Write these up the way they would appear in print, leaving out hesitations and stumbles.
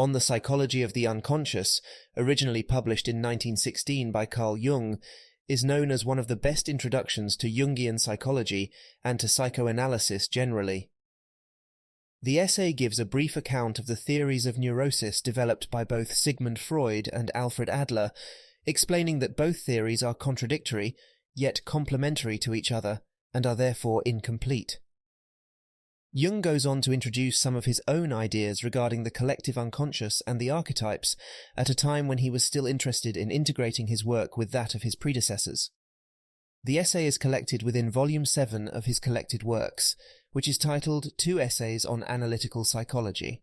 On the Psychology of the Unconscious, originally published in 1916 by Carl Jung, is known as one of the best introductions to Jungian psychology and to psychoanalysis generally. The essay gives a brief account of the theories of neurosis developed by both Sigmund Freud and Alfred Adler, explaining that both theories are contradictory, yet complementary to each other, and are therefore incomplete. Jung goes on to introduce some of his own ideas regarding the collective unconscious and the archetypes at a time when he was still interested in integrating his work with that of his predecessors. The essay is collected within Volume 7 of his collected works, which is titled Two Essays on Analytical Psychology.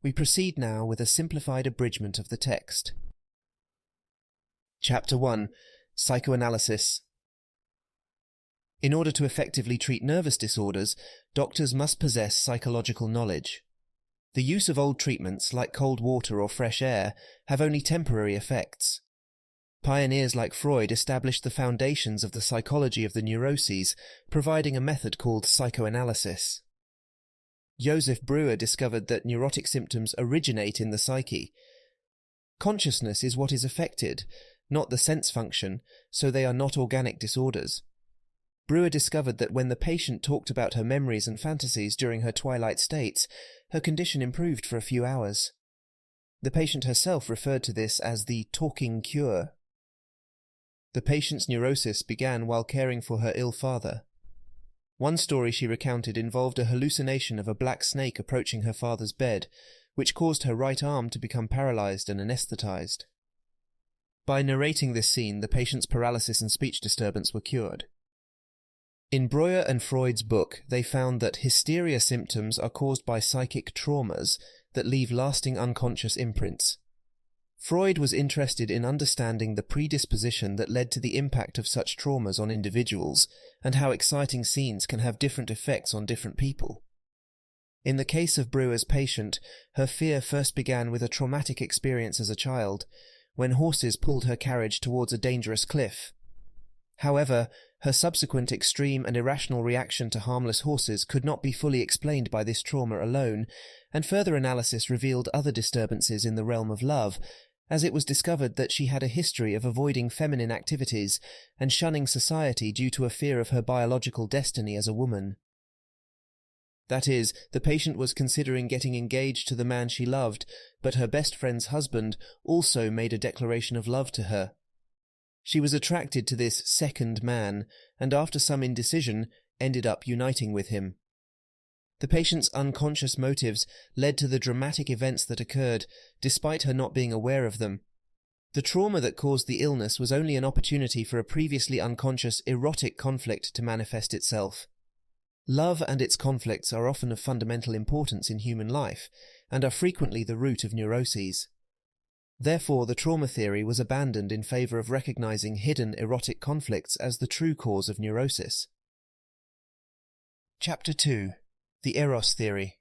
We proceed now with a simplified abridgment of the text. Chapter 1. Psychoanalysis. In order to effectively treat nervous disorders, doctors must possess psychological knowledge. The use of old treatments, like cold water or fresh air, have only temporary effects. Pioneers like Freud established the foundations of the psychology of the neuroses, providing a method called psychoanalysis. Joseph Breuer discovered that neurotic symptoms originate in the psyche. Consciousness is what is affected, not the sense function, so they are not organic disorders. Breuer discovered that when the patient talked about her memories and fantasies during her twilight states, her condition improved for a few hours. The patient herself referred to this as the talking cure. The patient's neurosis began while caring for her ill father. One story she recounted involved a hallucination of a black snake approaching her father's bed, which caused her right arm to become paralyzed and anesthetized. By narrating this scene, the patient's paralysis and speech disturbance were cured. In Breuer and Freud's book, they found that hysteria symptoms are caused by psychic traumas that leave lasting unconscious imprints. Freud was interested in understanding the predisposition that led to the impact of such traumas on individuals, and how exciting scenes can have different effects on different people. In the case of Breuer's patient, her fear first began with a traumatic experience as a child, when horses pulled her carriage towards a dangerous cliff. However, her subsequent extreme and irrational reaction to harmless horses could not be fully explained by this trauma alone, and further analysis revealed other disturbances in the realm of love, as it was discovered that she had a history of avoiding feminine activities and shunning society due to a fear of her biological destiny as a woman. That is, the patient was considering getting engaged to the man she loved, but her best friend's husband also made a declaration of love to her. She was attracted to this second man, and after some indecision, ended up uniting with him. The patient's unconscious motives led to the dramatic events that occurred, despite her not being aware of them. The trauma that caused the illness was only an opportunity for a previously unconscious erotic conflict to manifest itself. Love and its conflicts are often of fundamental importance in human life, and are frequently the root of neuroses. Therefore, the trauma theory was abandoned in favor of recognizing hidden erotic conflicts as the true cause of neurosis. Chapter 2. The Eros Theory.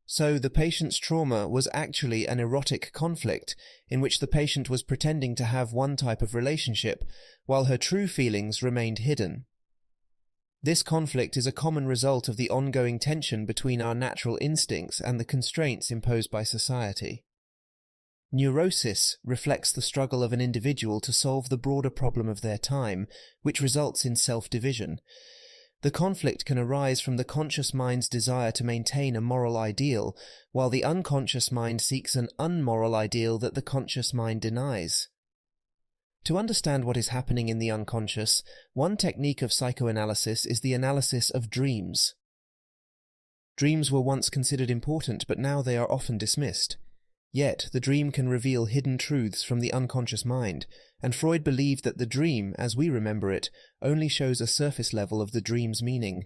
So the patient's trauma was actually an erotic conflict in which the patient was pretending to have one type of relationship, while her true feelings remained hidden. This conflict is a common result of the ongoing tension between our natural instincts and the constraints imposed by society. Neurosis reflects the struggle of an individual to solve the broader problem of their time, which results in self-division. The conflict can arise from the conscious mind's desire to maintain a moral ideal, while the unconscious mind seeks an unmoral ideal that the conscious mind denies. To understand what is happening in the unconscious, one technique of psychoanalysis is the analysis of dreams. Dreams were once considered important, but now they are often dismissed. Yet, the dream can reveal hidden truths from the unconscious mind, and Freud believed that the dream, as we remember it, only shows a surface level of the dream's meaning.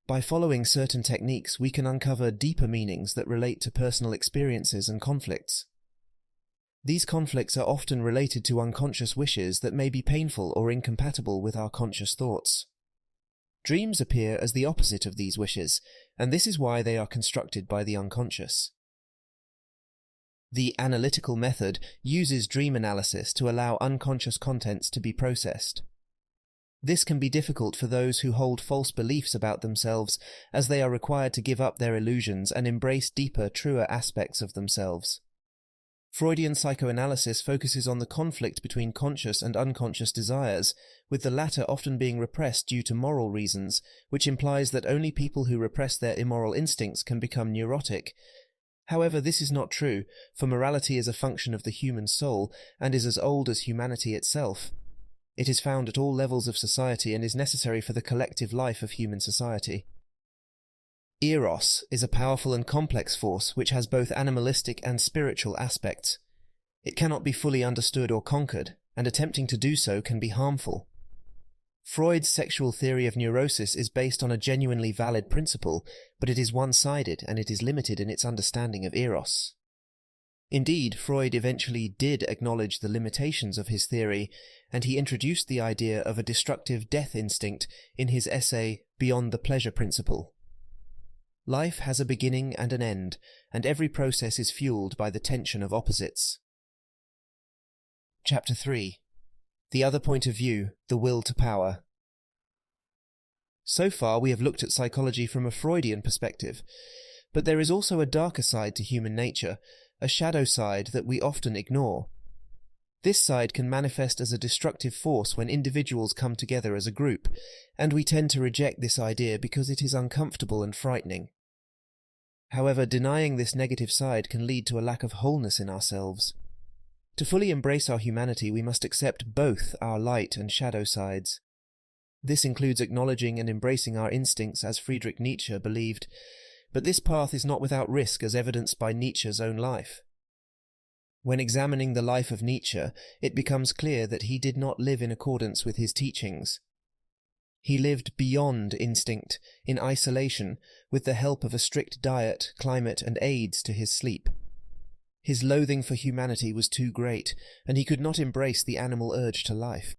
By following certain techniques, we can uncover deeper meanings that relate to personal experiences and conflicts. These conflicts are often related to unconscious wishes that may be painful or incompatible with our conscious thoughts. Dreams appear as the opposite of these wishes, and this is why they are constructed by the unconscious. The analytical method uses dream analysis to allow unconscious contents to be processed. This can be difficult for those who hold false beliefs about themselves, as they are required to give up their illusions and embrace deeper, truer aspects of themselves. Freudian psychoanalysis focuses on the conflict between conscious and unconscious desires, with the latter often being repressed due to moral reasons, which implies that only people who repress their immoral instincts can become neurotic. However, this is not true, for morality is a function of the human soul and is as old as humanity itself. It is found at all levels of society and is necessary for the collective life of human society. Eros is a powerful and complex force which has both animalistic and spiritual aspects. It cannot be fully understood or conquered, and attempting to do so can be harmful. Freud's sexual theory of neurosis is based on a genuinely valid principle, but it is one-sided and it is limited in its understanding of Eros. Indeed, Freud eventually did acknowledge the limitations of his theory, and he introduced the idea of a destructive death instinct in his essay Beyond the Pleasure Principle. Life has a beginning and an end, and every process is fueled by the tension of opposites. Chapter 3. The Other Point of View, the Will to Power. So far we have looked at psychology from a Freudian perspective, but there is also a darker side to human nature, a shadow side that we often ignore. This side can manifest as a destructive force when individuals come together as a group, and we tend to reject this idea because it is uncomfortable and frightening. However, denying this negative side can lead to a lack of wholeness in ourselves. To fully embrace our humanity, we must accept both our light and shadow sides. This includes acknowledging and embracing our instincts as Friedrich Nietzsche believed, but this path is not without risk as evidenced by Nietzsche's own life. When examining the life of Nietzsche, it becomes clear that he did not live in accordance with his teachings. He lived beyond instinct, in isolation, with the help of a strict diet, climate, and aids to his sleep. His loathing for humanity was too great, and he could not embrace the animal urge to life.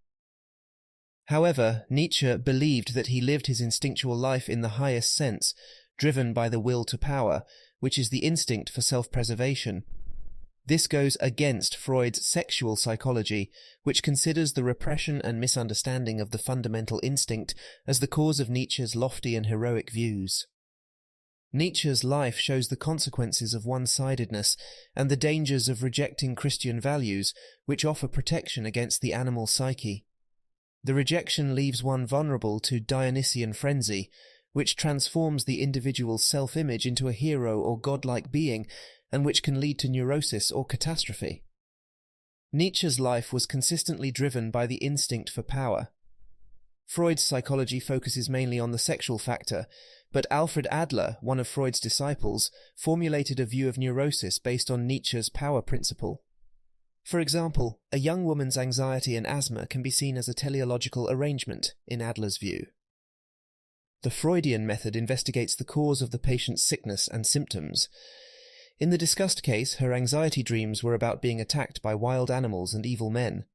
However, Nietzsche believed that he lived his instinctual life in the highest sense, driven by the will to power, which is the instinct for self-preservation. This goes against Freud's sexual psychology, which considers the repression and misunderstanding of the fundamental instinct as the cause of Nietzsche's lofty and heroic views. Nietzsche's life shows the consequences of one-sidedness and the dangers of rejecting Christian values, which offer protection against the animal psyche. The rejection leaves one vulnerable to Dionysian frenzy, which transforms the individual's self-image into a hero or godlike being, and which can lead to neurosis or catastrophe. Nietzsche's life was consistently driven by the instinct for power. Freud's psychology focuses mainly on the sexual factor, but Alfred Adler, one of Freud's disciples, formulated a view of neurosis based on Nietzsche's power principle. For example, a young woman's anxiety and asthma can be seen as a teleological arrangement, in Adler's view. The Freudian method investigates the cause of the patient's sickness and symptoms. In the discussed case, her anxiety dreams were about being attacked by wild animals and evil men.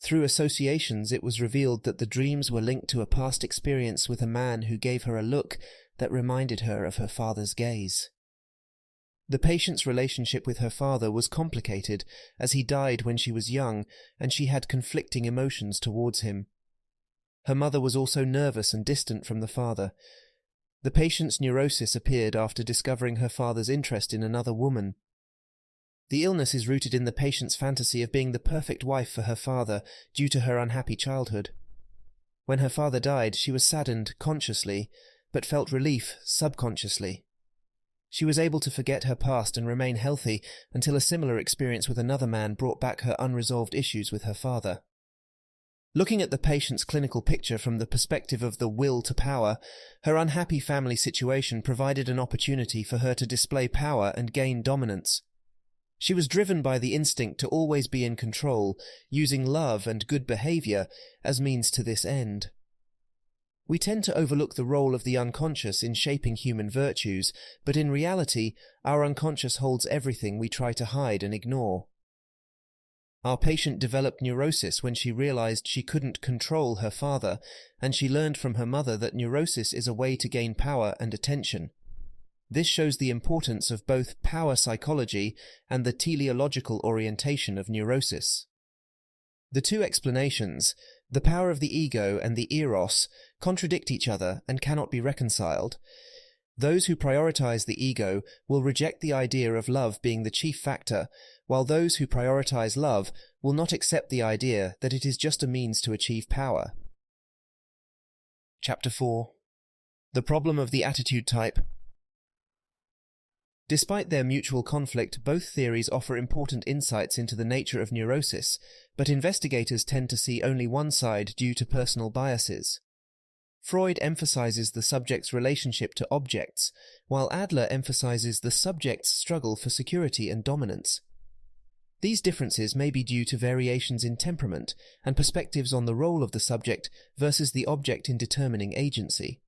Through associations, it was revealed that the dreams were linked to a past experience with a man who gave her a look that reminded her of her father's gaze. The patient's relationship with her father was complicated, as he died when she was young, and she had conflicting emotions towards him. Her mother was also nervous and distant from the father. The patient's neurosis appeared after discovering her father's interest in another woman. The illness is rooted in the patient's fantasy of being the perfect wife for her father due to her unhappy childhood. When her father died, she was saddened consciously, but felt relief subconsciously. She was able to forget her past and remain healthy until a similar experience with another man brought back her unresolved issues with her father. Looking at the patient's clinical picture from the perspective of the will to power, her unhappy family situation provided an opportunity for her to display power and gain dominance. She was driven by the instinct to always be in control, using love and good behavior as means to this end. We tend to overlook the role of the unconscious in shaping human virtues, but in reality, our unconscious holds everything we try to hide and ignore. Our patient developed neurosis when she realized she couldn't control her father, and she learned from her mother that neurosis is a way to gain power and attention. This shows the importance of both power psychology and the teleological orientation of neurosis. The two explanations, The power of the ego and the eros contradict each other and cannot be reconciled. Those who prioritize the ego will reject the idea of love being the chief factor, while those who prioritize love will not accept the idea that it is just a means to achieve power. Chapter 4. The problem of the attitude type. Despite their mutual conflict, both theories offer important insights into the nature of neurosis, but investigators tend to see only one side due to personal biases. Freud emphasizes the subject's relationship to objects, while Adler emphasizes the subject's struggle for security and dominance. These differences may be due to variations in temperament and perspectives on the role of the subject versus the object in determining agency.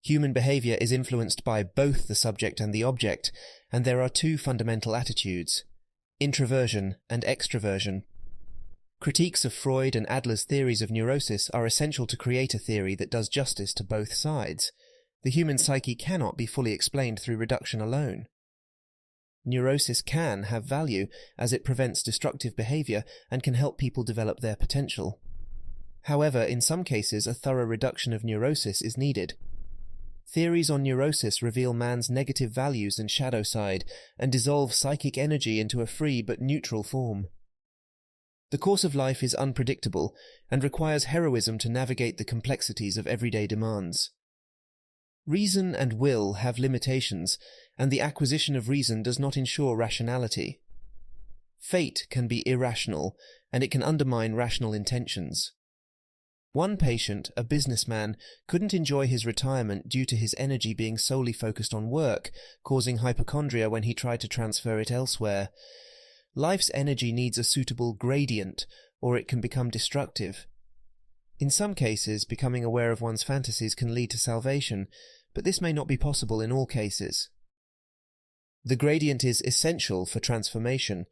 Human behavior is influenced by both the subject and the object, and there are two fundamental attitudes: introversion and extraversion. Critiques of Freud and Adler's theories of neurosis are essential to create a theory that does justice to both sides. The human psyche cannot be fully explained through reduction alone. Neurosis can have value, as it prevents destructive behavior and can help people develop their potential. However, in some cases, a thorough reduction of neurosis is needed. Theories on neurosis reveal man's negative values and shadow side, and dissolve psychic energy into a free but neutral form. The course of life is unpredictable, and requires heroism to navigate the complexities of everyday demands. Reason and will have limitations, and the acquisition of reason does not ensure rationality. Fate can be irrational, and it can undermine rational intentions. One patient, a businessman, couldn't enjoy his retirement due to his energy being solely focused on work, causing hypochondria when he tried to transfer it elsewhere. Life's energy needs a suitable gradient, or it can become destructive. In some cases, becoming aware of one's fantasies can lead to salvation, but this may not be possible in all cases. The gradient is essential for transformation.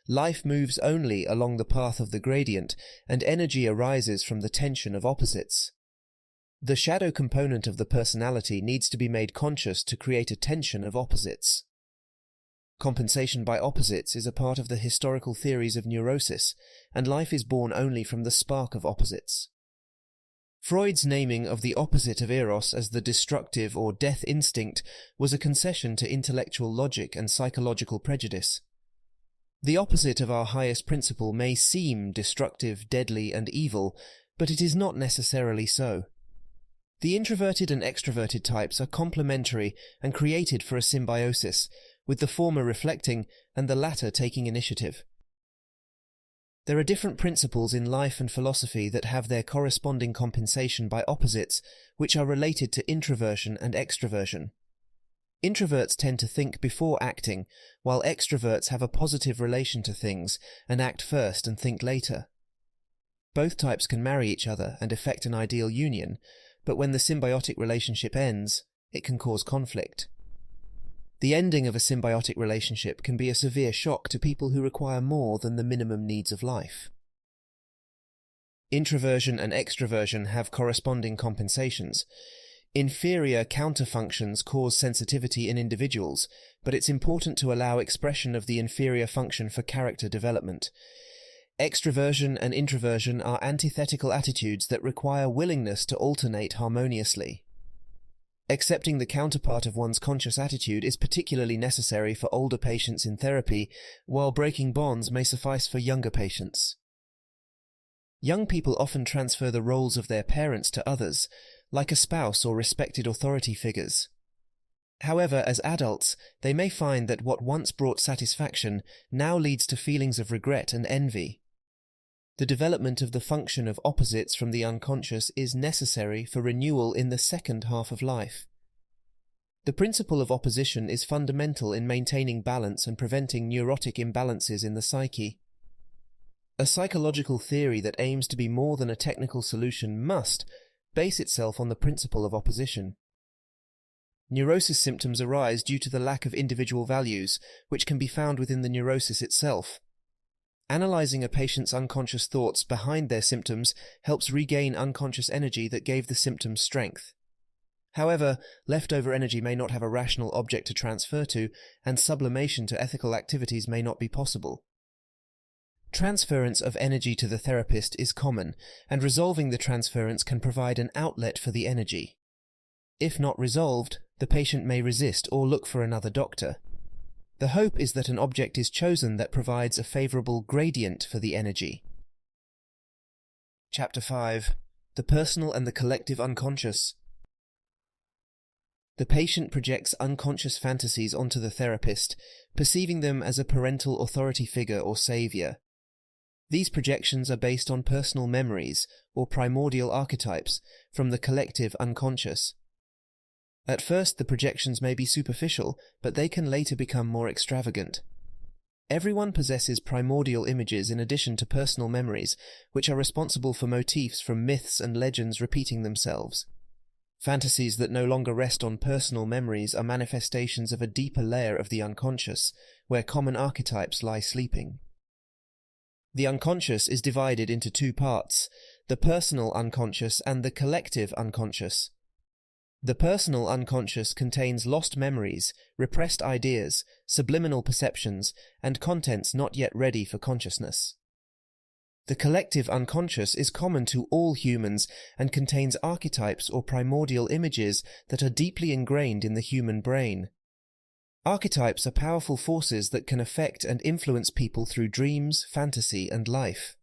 Life moves only along the path of the gradient, and energy arises from the tension of opposites. The shadow component of the personality needs to be made conscious to create a tension of opposites. Compensation by opposites is a part of the historical theories of neurosis, and life is born only from the spark of opposites. Freud's naming of the opposite of Eros as the destructive or death instinct was a concession to intellectual logic and psychological prejudice. The opposite of our highest principle may seem destructive, deadly, and evil, but it is not necessarily so. The introverted and extroverted types are complementary and created for a symbiosis, with the former reflecting and the latter taking initiative. There are different principles in life and philosophy that have their corresponding compensation by opposites, which are related to introversion and extraversion. Introverts tend to think before acting, while extroverts have a positive relation to things and act first and think later. Both types can marry each other and effect an ideal union, but when the symbiotic relationship ends, it can cause conflict. The ending of a symbiotic relationship can be a severe shock to people who require more than the minimum needs of life. Introversion and extraversion have corresponding compensations. Inferior counterfunctions cause sensitivity in individuals, but it's important to allow expression of the inferior function for character development. Extraversion and introversion are antithetical attitudes that require willingness to alternate harmoniously. Accepting the counterpart of one's conscious attitude is particularly necessary for older patients in therapy, while breaking bonds may suffice for younger patients. Young people often transfer the roles of their parents to others, like a spouse or respected authority figures. However, as adults, they may find that what once brought satisfaction now leads to feelings of regret and envy. The development of the function of opposites from the unconscious is necessary for renewal in the second half of life. The principle of opposition is fundamental in maintaining balance and preventing neurotic imbalances in the psyche. A psychological theory that aims to be more than a technical solution must base itself on the principle of opposition. Neurosis symptoms arise due to the lack of individual values, which can be found within the neurosis itself. Analyzing a patient's unconscious thoughts behind their symptoms helps regain unconscious energy that gave the symptoms strength. However, leftover energy may not have a rational object to transfer to, and sublimation to ethical activities may not be possible. Transference of energy to the therapist is common, and resolving the transference can provide an outlet for the energy. If not resolved, the patient may resist or look for another doctor. The hope is that an object is chosen that provides a favorable gradient for the energy. Chapter 5. The Personal and the Collective Unconscious. The patient projects unconscious fantasies onto the therapist, perceiving them as a parental authority figure or savior. These projections are based on personal memories, or primordial archetypes, from the collective unconscious. At first, the projections may be superficial, but they can later become more extravagant. Everyone possesses primordial images in addition to personal memories, which are responsible for motifs from myths and legends repeating themselves. Fantasies that no longer rest on personal memories are manifestations of a deeper layer of the unconscious, where common archetypes lie sleeping. The unconscious is divided into two parts, the personal unconscious and the collective unconscious. The personal unconscious contains lost memories, repressed ideas, subliminal perceptions, and contents not yet ready for consciousness. The collective unconscious is common to all humans and contains archetypes or primordial images that are deeply ingrained in the human brain. Archetypes are powerful forces that can affect and influence people through dreams, fantasy, and life.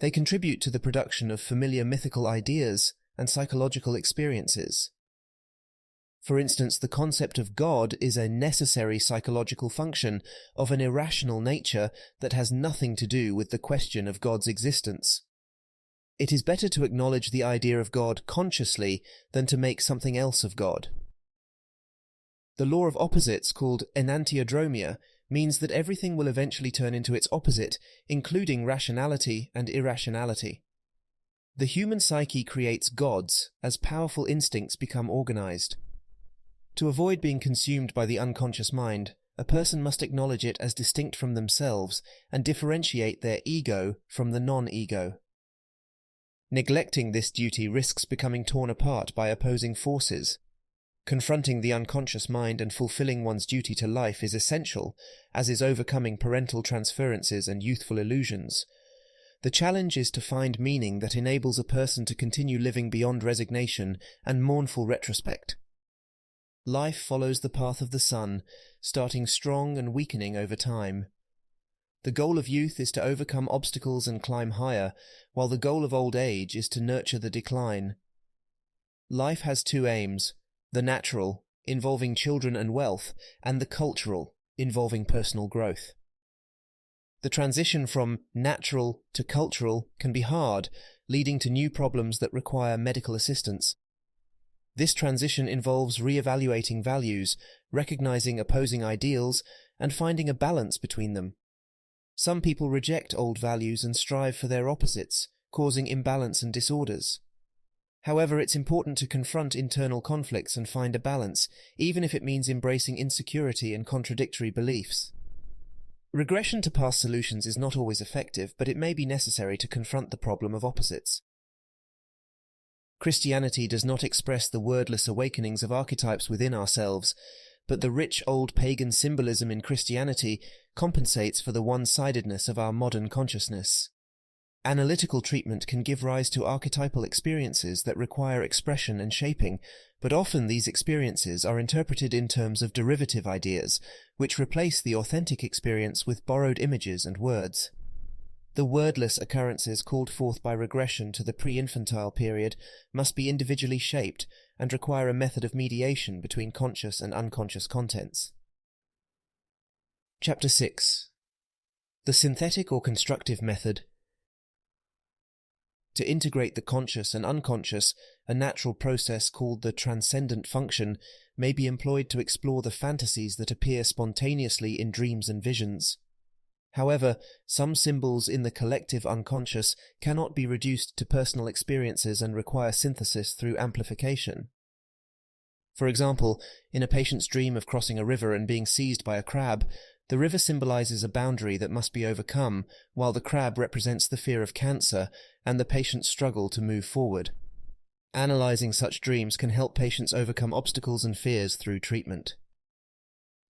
They contribute to the production of familiar mythical ideas and psychological experiences. For instance, the concept of God is a necessary psychological function of an irrational nature that has nothing to do with the question of God's existence. It is better to acknowledge the idea of God consciously than to make something else of God. The law of opposites, called enantiodromia, means that everything will eventually turn into its opposite, including rationality and irrationality. The human psyche creates gods as powerful instincts become organized. To avoid being consumed by the unconscious mind, a person must acknowledge it as distinct from themselves and differentiate their ego from the non-ego. Neglecting this duty risks becoming torn apart by opposing forces. Confronting the unconscious mind and fulfilling one's duty to life is essential, as is overcoming parental transferences and youthful illusions. The challenge is to find meaning that enables a person to continue living beyond resignation and mournful retrospect. Life follows the path of the sun, starting strong and weakening over time. The goal of youth is to overcome obstacles and climb higher, while the goal of old age is to nurture the decline. Life has two aims: the natural, involving children and wealth, and the cultural, involving personal growth. The transition from natural to cultural can be hard, leading to new problems that require medical assistance. This transition involves re-evaluating values, recognizing opposing ideals, and finding a balance between them. Some people reject old values and strive for their opposites, causing imbalance and disorders. However, it's important to confront internal conflicts and find a balance, even if it means embracing insecurity and contradictory beliefs. Regression to past solutions is not always effective, but it may be necessary to confront the problem of opposites. Christianity does not express the wordless awakenings of archetypes within ourselves, but the rich old pagan symbolism in Christianity compensates for the one-sidedness of our modern consciousness. Analytical treatment can give rise to archetypal experiences that require expression and shaping, but often these experiences are interpreted in terms of derivative ideas, which replace the authentic experience with borrowed images and words. The wordless occurrences called forth by regression to the pre-infantile period must be individually shaped and require a method of mediation between conscious and unconscious contents. Chapter 6. The synthetic or constructive method. To integrate the conscious and unconscious, a natural process called the transcendent function may be employed to explore the fantasies that appear spontaneously in dreams and visions. However, some symbols in the collective unconscious cannot be reduced to personal experiences and require synthesis through amplification. For example, in a patient's dream of crossing a river and being seized by a crab, the river symbolizes a boundary that must be overcome, while the crab represents the fear of cancer and the patient's struggle to move forward. Analyzing such dreams can help patients overcome obstacles and fears through treatment.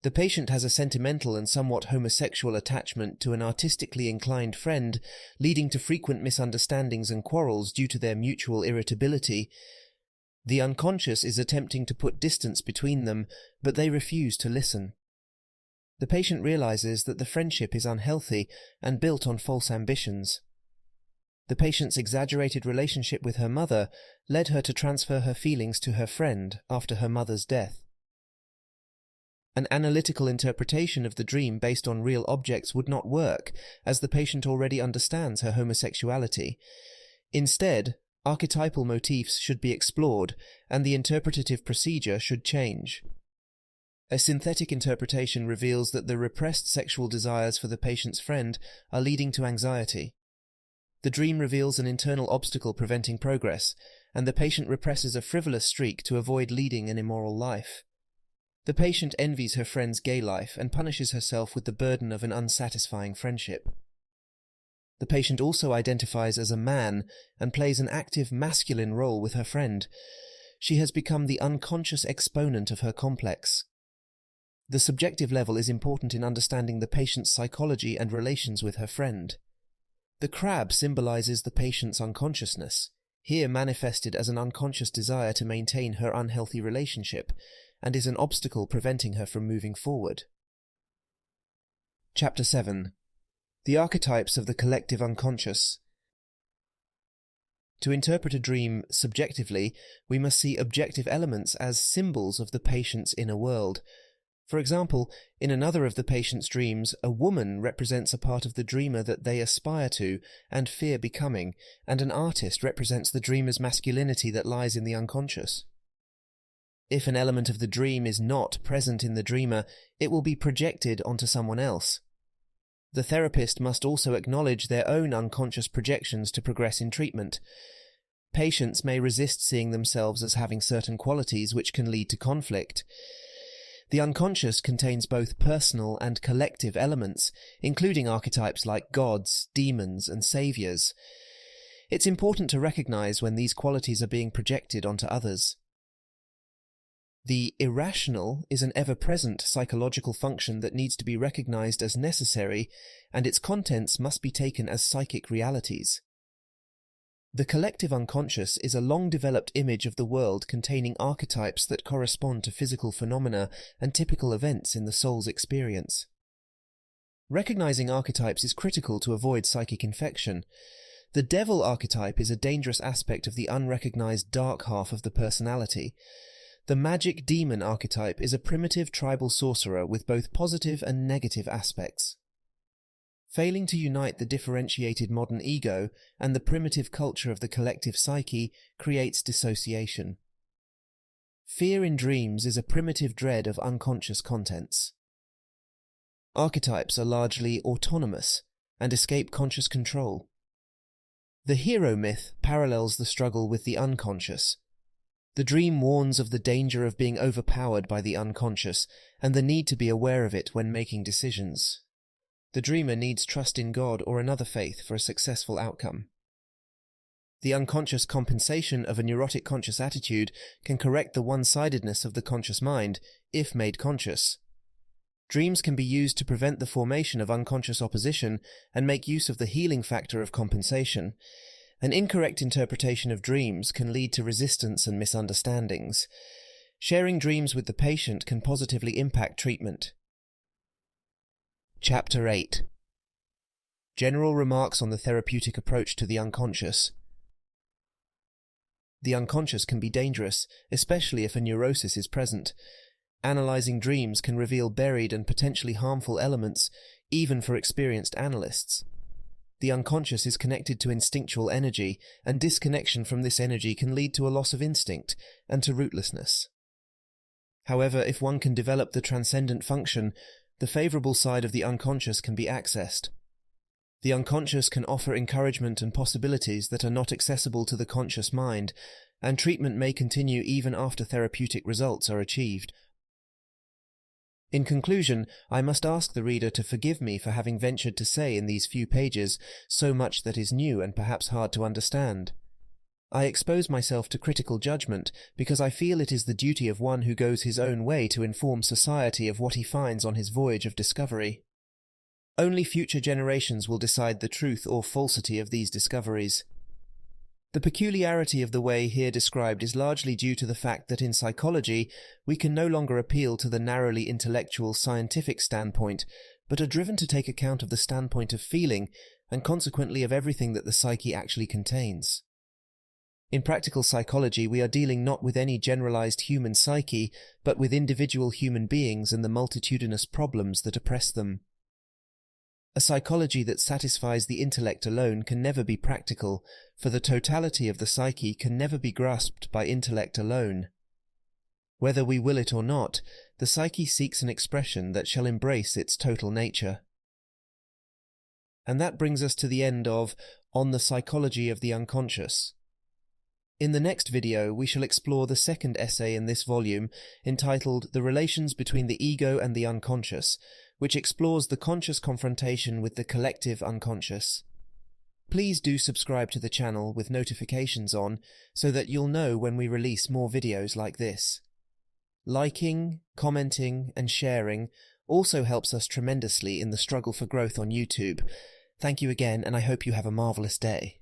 The patient has a sentimental and somewhat homosexual attachment to an artistically inclined friend, leading to frequent misunderstandings and quarrels due to their mutual irritability. The unconscious is attempting to put distance between them, but they refuse to listen. The patient realizes that the friendship is unhealthy and built on false ambitions. The patient's exaggerated relationship with her mother led her to transfer her feelings to her friend after her mother's death. An analytical interpretation of the dream based on real objects would not work, as the patient already understands her homosexuality. Instead, archetypal motifs should be explored, and the interpretative procedure should change. A synthetic interpretation reveals that the repressed sexual desires for the patient's friend are leading to anxiety. The dream reveals an internal obstacle preventing progress, and the patient represses a frivolous streak to avoid leading an immoral life. The patient envies her friend's gay life and punishes herself with the burden of an unsatisfying friendship. The patient also identifies as a man and plays an active masculine role with her friend. She has become the unconscious exponent of her complex. The subjective level is important in understanding the patient's psychology and relations with her friend. The crab symbolizes the patient's unconsciousness, here manifested as an unconscious desire to maintain her unhealthy relationship, and is an obstacle preventing her from moving forward. Chapter 7. The Archetypes of the Collective Unconscious. To interpret a dream subjectively, we must see objective elements as symbols of the patient's inner world. For example, in another of the patient's dreams, a woman represents a part of the dreamer that they aspire to and fear becoming, and an artist represents the dreamer's masculinity that lies in the unconscious. If an element of the dream is not present in the dreamer, it will be projected onto someone else. The therapist must also acknowledge their own unconscious projections to progress in treatment. Patients may resist seeing themselves as having certain qualities which can lead to conflict. The unconscious contains both personal and collective elements, including archetypes like gods, demons, and saviors. It's important to recognize when these qualities are being projected onto others. The irrational is an ever-present psychological function that needs to be recognized as necessary, and its contents must be taken as psychic realities. The collective unconscious is a long-developed image of the world containing archetypes that correspond to physical phenomena and typical events in the soul's experience. Recognizing archetypes is critical to avoid psychic infection. The devil archetype is a dangerous aspect of the unrecognized dark half of the personality. The magic demon archetype is a primitive tribal sorcerer with both positive and negative aspects. Failing to unite the differentiated modern ego and the primitive culture of the collective psyche creates dissociation. Fear in dreams is a primitive dread of unconscious contents. Archetypes are largely autonomous and escape conscious control. The hero myth parallels the struggle with the unconscious. The dream warns of the danger of being overpowered by the unconscious and the need to be aware of it when making decisions. The dreamer needs trust in God or another faith for a successful outcome. The unconscious compensation of a neurotic conscious attitude can correct the one-sidedness of the conscious mind, if made conscious. Dreams can be used to prevent the formation of unconscious opposition and make use of the healing factor of compensation. An incorrect interpretation of dreams can lead to resistance and misunderstandings. Sharing dreams with the patient can positively impact treatment. Chapter 8. General remarks on the therapeutic approach to the unconscious. The unconscious can be dangerous, especially if a neurosis is present. Analyzing dreams can reveal buried and potentially harmful elements, even for experienced analysts. The unconscious is connected to instinctual energy, and disconnection from this energy can lead to a loss of instinct and to rootlessness. However, if one can develop the transcendent function, the favorable side of the unconscious can be accessed. The unconscious can offer encouragement and possibilities that are not accessible to the conscious mind, and treatment may continue even after therapeutic results are achieved. In conclusion, I must ask the reader to forgive me for having ventured to say in these few pages so much that is new and perhaps hard to understand. I expose myself to critical judgment because I feel it is the duty of one who goes his own way to inform society of what he finds on his voyage of discovery. Only future generations will decide the truth or falsity of these discoveries. The peculiarity of the way here described is largely due to the fact that in psychology we can no longer appeal to the narrowly intellectual scientific standpoint, but are driven to take account of the standpoint of feeling and consequently of everything that the psyche actually contains. In practical psychology, we are dealing not with any generalized human psyche, but with individual human beings and the multitudinous problems that oppress them. A psychology that satisfies the intellect alone can never be practical, for the totality of the psyche can never be grasped by intellect alone. Whether we will it or not, the psyche seeks an expression that shall embrace its total nature. And that brings us to the end of On the Psychology of the Unconscious. In the next video, we shall explore the second essay in this volume, entitled The Relations Between the Ego and the Unconscious, which explores the conscious confrontation with the collective unconscious. Please do subscribe to the channel with notifications on, so that you'll know when we release more videos like this. Liking, commenting, and sharing also helps us tremendously in the struggle for growth on YouTube. Thank you again, and I hope you have a marvellous day.